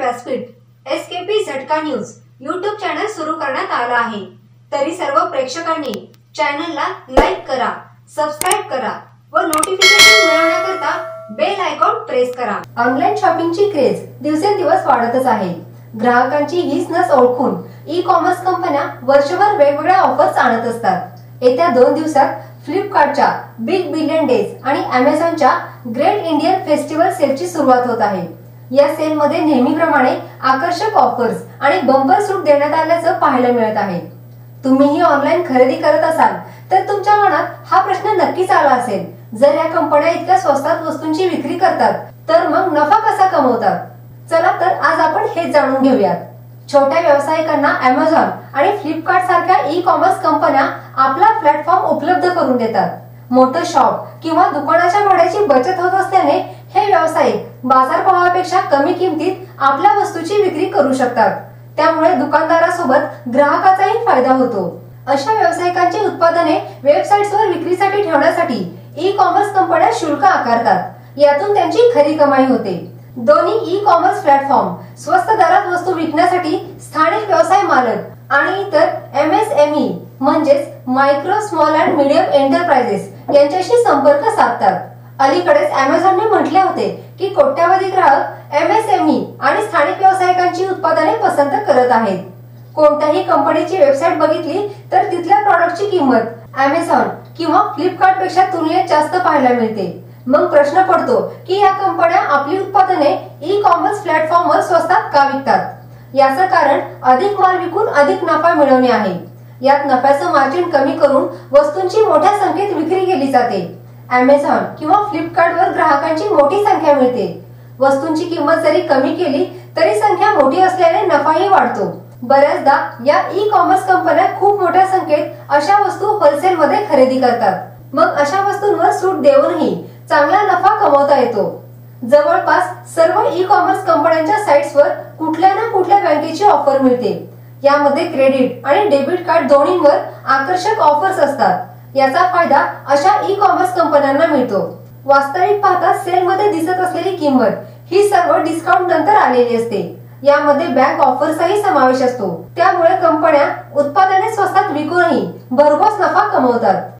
व्यासपीठ एसकेपी झटका news YouTube channel सुरू करण्यात आला आहे। तरी सर्व प्रेक्षकांनी चॅनलला लाईक करा, सबस्क्राइब करा व नोटिफिकेशन मिळवण्याकरता बेल आयकॉन प्रेस करा। ऑनलाइन शॉपिंगची क्रेज दिवसेंदिवस वाढतच आहे। ग्राहकांची हीच नस ओळखून ई कॉमर्स कंपन्या वर्षभर वेगवेगळ्या ऑफर्स आणत असतात। येत्या 2 दिवसात फ्लिपकार्टच्या बिग बिलियन डेज आणि अमेझॉनच्या ग्रेट इंडियन फेस्टिवल सेलची सुरुवात होत आहे। या सेल मध्ये नेहमीप्रमाणे आकर्षक ऑफर्स आणि बंपर सूट देण्यात आल्याचं पाहायला मिळत आहे। तुम्हीही ऑनलाइन खरेदी करत असाल तर तुमच्या मनात हा प्रश्न नक्कीच आला असेल, जर या कंपन्या इतक्या स्वस्तात वस्तूंची विक्री करतात तर मग नफा कसा कमवतात? चला तर आज आपण हे जाणून घेऊयात। छोट्या व्यावसायिकांना अमेझॉन आणि फ्लिपकार्ट सारख्या ई कॉमर्स कंपन्या आपला प्लॅटफॉर्म उपलब्ध करून देतात। मोठं शॉप किंवा दुकानाच्या भाड्याची बचत होत असल्याने हे व्यावसायिक बाजारभावापेक्षा कमी किमतीत आपल्या वस्तूची विक्री करू शकतात। त्यामुळे दुकानदारासोबत ग्राहकाचाही फायदा होतो। अशा व्यावसायिकांची उत्पादने वेबसाईट्सवर विक्रीसाठी ठेवण्यासाठी ई कॉमर्स कंपन्या शुल्क आकारतात। यातून त्यांची खरी कमाई होते। दोन्ही ई कॉमर्स प्लॅटफॉर्म स्वस्त दरात वस्तू विकण्यासाठी स्थानिक व्यवसाय मालक आणि इतर MSME म्हणजेच micro small and medium enterprises यांच्याशी संपर्क साधतात। अलीकडेच अमेझॉनने म्हटले होते की कोट्यावधी ग्राहक MSME आणि स्थानिक व्यावसायिकांची उत्पादने पसंत करत आहेत। कोणत्याही कंपनीची वेबसाईट बघितली तर तिथल्या प्रॉडक्टची किंमत अमेझॉन किंवा फ्लिपकार्ट पेक्षा तुलनेत जास्त पाहायला मिळते। मग प्रश्न पडतो की या कंपन्या आपली उत्पादने ई कॉमर्स प्लॅटफॉर्मवर स्वस्तात का विकतात? याचं कारण अधिक माल विकून अधिक नफा मिळवणे आहे। यात नफ्याचं मार्जिन कमी करून वस्तूंची मोठ्या संख्येत विक्री केली जाते। अमेझॉन किंवा फ्लिपकार्टवर ग्राहकांची मोठी संख्या मिळते। वस्तूंची किंमत जरी कमी केली तरी संख्या मोठी असल्याने नफाही वाढतो। बऱ्याचदा या ई कॉमर्स कंपन्या खूप मोठ्या संख्येत अशा वस्तू होलसेल मध्ये खरेदी करतात। मग अशा वस्तूंवर सूट देऊनही चांगला नफा कमवता येतो। जवळपास सर्व ई कॉमर्स कंपन्यांच्या साइट्सवर कुठल्या ना कुठल्या बँकेची ऑफर मिळते। यामध्ये क्रेडिट आणि डेबिट कार्ड दोन्हींवर आकर्षक ऑफर्स असतात। याचा फायदा अशा ई कॉमर्स कंपन्यांना मिळतो। वास्तविक पाहता सेल मध्ये दिसत असलेली किंमत ही सर्व डिस्काउंट नंतर आलेली असते। यामध्ये बँक ऑफर्सही समावेश असतो। त्यामुळे कंपन्या उत्पादने स्वस्तात विकूनही भरघोस नफा कमवतात।